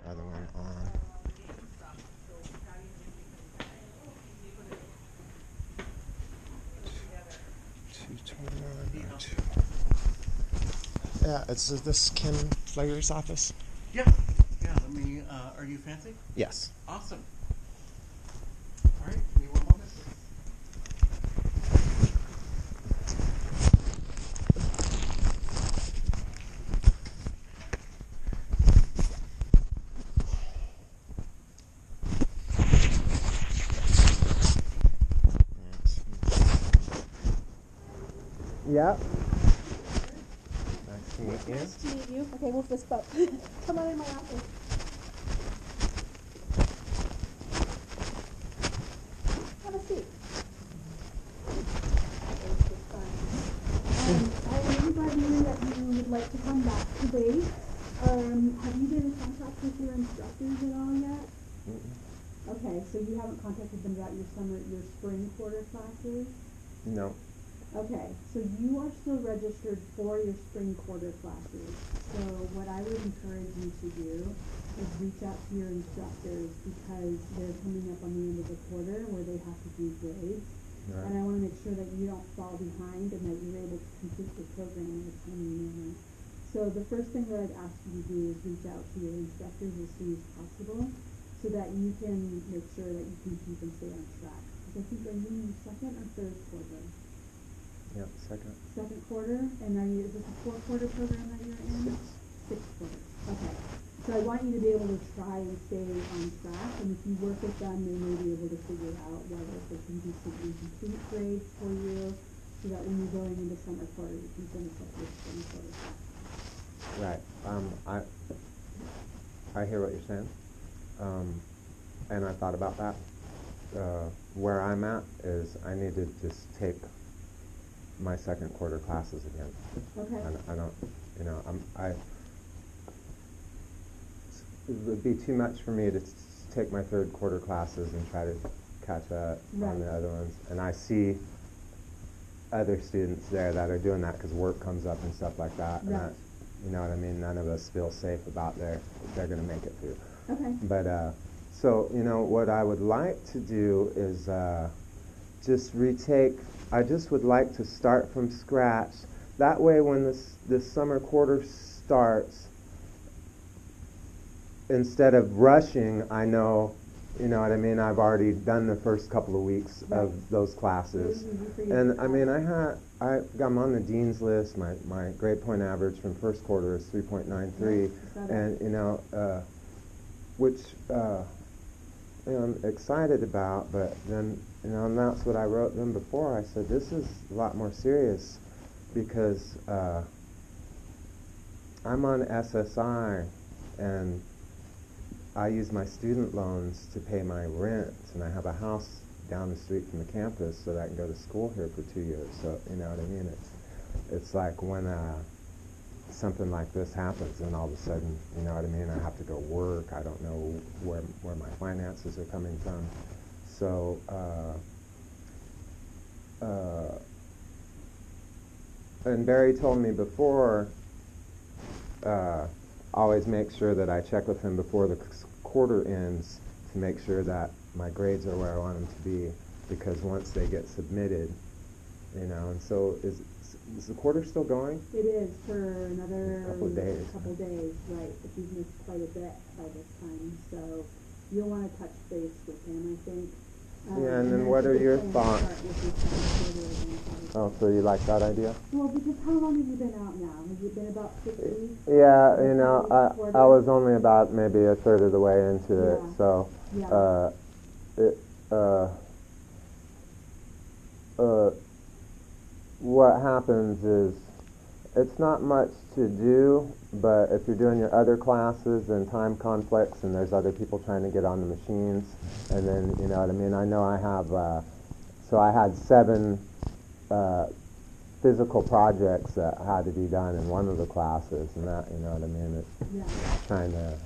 other one on. 221. Yeah, it's this Kim Flager's office. Yeah, yeah. Let me. Are you fancy? Yes. Awesome. All right, give me one moment, please. Yeah. Nice to meet you. Nice to meet you. Okay, we'll fist bump. Come on in my office. Have a seat. I really glad to hear that you would like to come back today. Have you been in contact with your instructors at all yet? Mm-mm. Okay, so you haven't contacted them about your spring quarter classes? No. Okay, so you are still registered for your spring quarter classes. So what I would encourage you to do is reach out to your instructors because they're coming up on the end of the quarter where they have to do grades. Right. And I want to make sure that you don't fall behind and that you're able to complete the program in a timely manner. So the first thing that I'd ask you to do is reach out to your instructors as soon as possible so that you can make sure that you can keep and stay on track. Because I think are you in your second or third quarter? Yep, second. Second quarter, and is this a 4-quarter program that you're in? Sixth quarter. Okay. So I want you to be able to try and stay on track, and if you work with them, they may be able to figure out whether they can do some incomplete grades for you, so that when you're going into summer quarter, you can finish up your spring quarter class. Right. I hear what you're saying, and I thought about that. Where I'm at is I need to just take my second quarter classes again. Okay. I don't, it would be too much for me to take my third quarter classes and try to catch up on the other ones. And I see other students there that are doing that because work comes up and stuff like that. Right. And you know what I mean? None of us feel safe about they're going to make it through. Okay. But, so, what I would like to do is just retake. I just would like to start from scratch. That way when this summer quarter starts, instead of rushing, I know, you know what I mean, I've already done the first couple of weeks of those classes. And I mean, I'm on the dean's list. My grade point average from first quarter is 3.93. And, which I'm excited about, but then, and that's what I wrote them before. I said, this is a lot more serious because I'm on SSI and I use my student loans to pay my rent, and I have a house down the street from the campus so that I can go to school here for 2 years. So, you know what I mean? It's like when something like this happens and all of a sudden, you know what I mean, I have to go work. I don't know where my finances are coming from. So, and Barry told me before, always make sure that I check with him before the quarter ends to make sure that my grades are where I want them to be, because once they get submitted, and so is the quarter still going? It is for another couple days, right, but you've missed quite a bit by this time, so you'll want to touch base with him, I think. Yeah, and then what are your thoughts? Oh, so you like that idea? Well, because how long have you been out now? Has it been about 6 weeks? Yeah, I was only about maybe a third of the way into it, so what happens is it's not much to do, but if you're doing your other classes and time conflicts and there's other people trying to get on the machines, and then, you know what I mean, I know I have, so I had 7 physical projects that had to be done in one of the classes, and that, you know what I mean, it's trying to...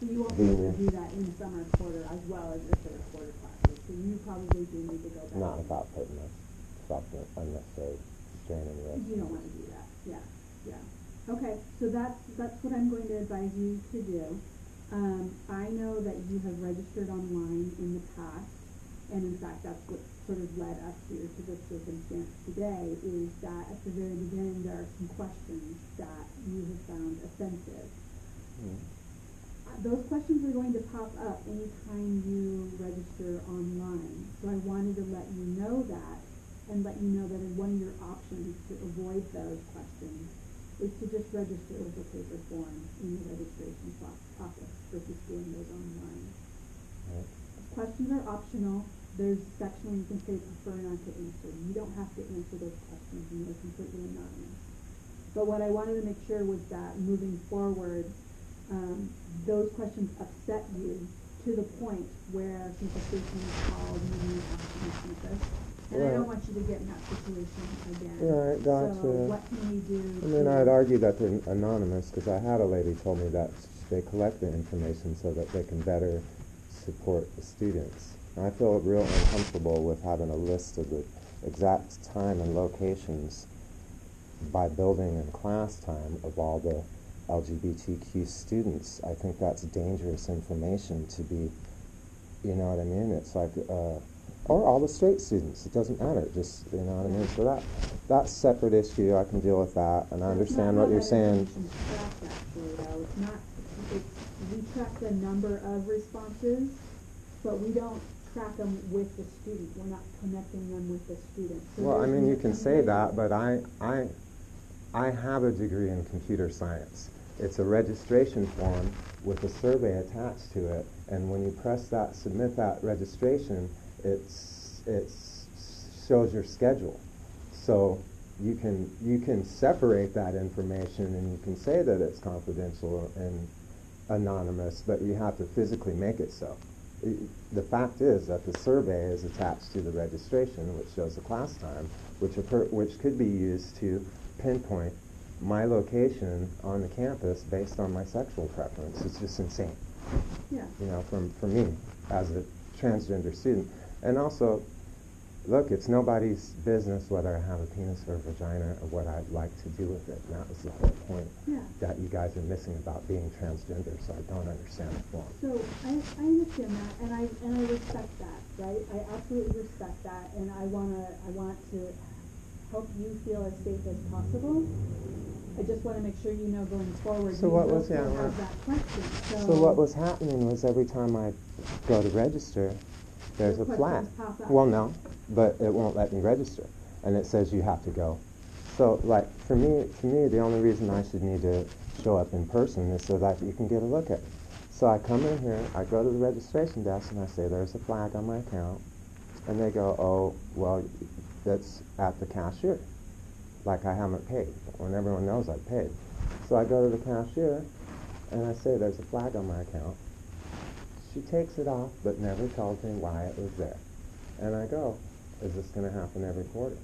So you won't be able to do that in summer quarter as well as your third quarter classes, so you probably do need to go back. Not without putting myself in unnecessary strain and risk. You don't want to do that, yeah. Okay, so that's what I'm going to advise you to do. I know that you have registered online in the past, and in fact that's what sort of led us here to this circumstance today, is that at the very beginning there are some questions that you have found offensive. Those questions are going to pop up anytime you register online, so I wanted to let you know that, and let you know that one of your options to avoid those questions is to just register with a paper form in the registration office versus doing those online. Right. Questions are optional. There's a section where you can say prefer not to answer. You don't have to answer those questions, and they're completely anonymous. But what I wanted to make sure was that moving forward, those questions upset you to the point where consultation is called and you have to receive this. And I don't want you to get in that situation again. Right, gotcha. So what can we do? I mean, I'd argue that they're anonymous because I had a lady told me that they collect the information so that they can better support the students. And I feel real uncomfortable with having a list of the exact time and locations by building and class time of all the LGBTQ students. I think that's dangerous information to be, you know what I mean? It's like, or all the straight students. It doesn't matter. Just, you know what I mean? So that's a separate issue. I can deal with that, and I understand what you're saying. Actually, though. It's not. We track the number of responses, but we don't track them with the student. We're not connecting them with the student. So well, I mean, you can say that, but I have a degree in computer science. It's a registration form with a survey attached to it, and when you press that, submit that registration, it shows your schedule. So you can separate that information, and you can say that it's confidential and anonymous, but you have to physically make it so. The fact is that the survey is attached to the registration, which shows the class time, which could be used to pinpoint my location on the campus based on my sexual preference. It's just insane. Yeah. You know, for me as a transgender student. And also, look, it's nobody's business whether I have a penis or a vagina or what I'd like to do with it. And that was the whole point that you guys are missing about being transgender, so I don't understand the form. So I understand that, and I respect that, right? I absolutely respect that, and I want to help you feel as safe as possible. I just want to make sure you know going forward. So what was have that question. So what was happening was every time I go to register, there's a flag. Well, no, but it won't let me register, and it says you have to go. So, like, to me, the only reason I should need to show up in person is so that you can get a look at it. So I come in here, I go to the registration desk, and I say, there's a flag on my account, and they go, oh, well, that's at the cashier. Like I haven't paid, when everyone knows I've paid. So I go to the cashier, and I say, there's a flag on my account. She takes it off, but never tells me why it was there. And I go, is this going to happen every quarter?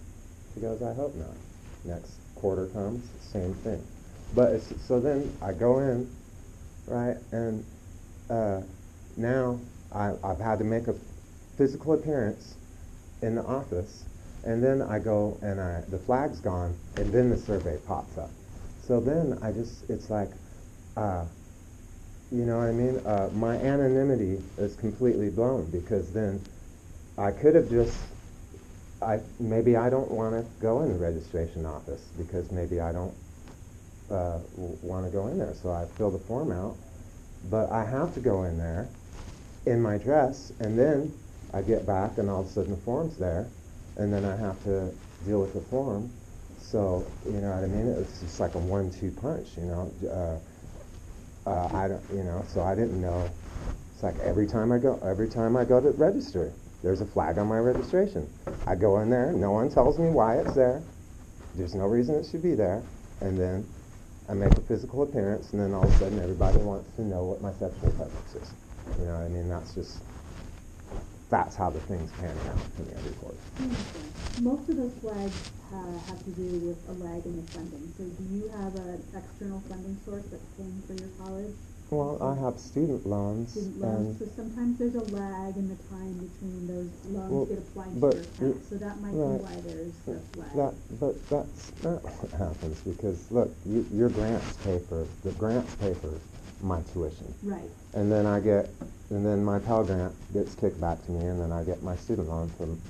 She goes, I hope not. Next quarter comes, same thing. But so then I go in, right, and now I've had to make a physical appearance in the office, and then I go and the flag's gone, and then the survey pops up. So then it's like, you know what I mean? My anonymity is completely blown, because then I could have just, maybe I don't want to go in the registration office because maybe I don't want to go in there. So I fill the form out, but I have to go in there in my dress, and then I get back and all of a sudden the form's there, and then I have to deal with the form. So, you know what I mean? It's just like a 1-2 punch, you know? I don't, you know, so I didn't know. It's like every time I go to register, there's a flag on my registration. I go in there, no one tells me why it's there. There's no reason it should be there. And then I make a physical appearance, and then all of a sudden everybody wants to know what my sexual preference is. You know what I mean? That's how the things pan out in the report. Most of those flags have to do with a lag in the funding. So do you have an external funding source that's paying for your college? Well, I have student loans. Student loans. So sometimes there's a lag in the time between those loans get applied to your account. So that might be why there's a flag. But that's not what happens, because look, your grants pay for my tuition. Right. And then my Pell Grant gets kicked back to me, and then I get my student loan from,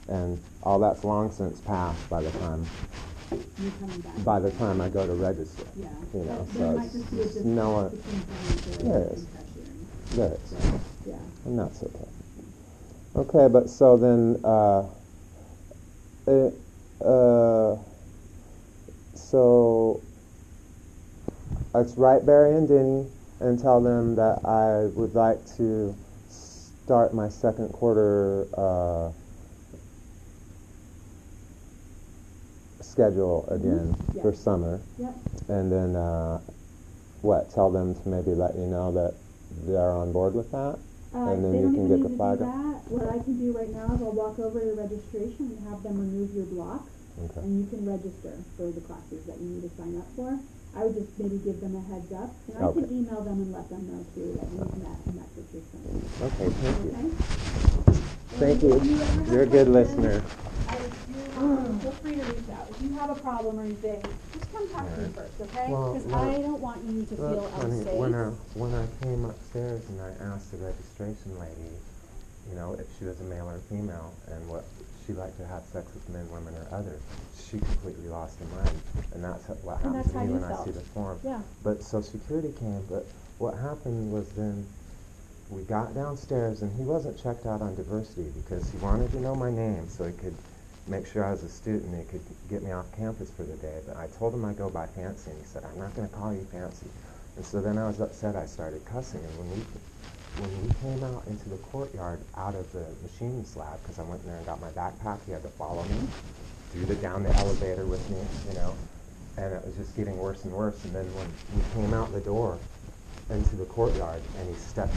and all that's long since passed by the time You're coming back. by the time I go to register. Yeah. You know, There so might it's just be a just difference no one. between financial There and is. cashiering. There is. So, yeah. And that's okay. Okay, but so then, so let's write Barry and Denny and tell them that I would like to start my second quarter schedule again Yeah. for summer. Yep. And then, tell them to maybe let you know that they're on board with that? And then they you don't can even get need the to flag do up? that. What I can do right now is I'll walk over to registration and have them remove your block, Okay. and you can register for the classes that you need to sign up for. I would just maybe give them a heads up, and I Okay. can email them and let them know too that you've met and that's what you're saying. Okay, thank you. Okay? Thank And you. if ever have You're a good questions, listener. Feel free to reach out. If you have a problem or anything, just come talk to me Alright. first, okay? Well, Because well, I don't want you to feel unsafe. When I came upstairs and I asked the registration lady, you know, if she was a male or female and what she liked to have sex with men, women, or others, she completely lost her mind. And that's what And happened that's to how me you when I felt. see the form. Yeah. But so security came, but what happened was then we got downstairs and he wasn't checked out on diversity because he wanted to know my name so he could make sure I was a student and he could get me off campus for the day. But I told him I go by Fancy, and he said, I'm not going to call you Fancy. And so then I was upset. I started cussing, and when we came out into the courtyard out of the machines lab, because I went in there and got my backpack, he had to follow me down the elevator with me, you know, and it was just getting worse and worse. And then when we came out the door into the courtyard and he stepped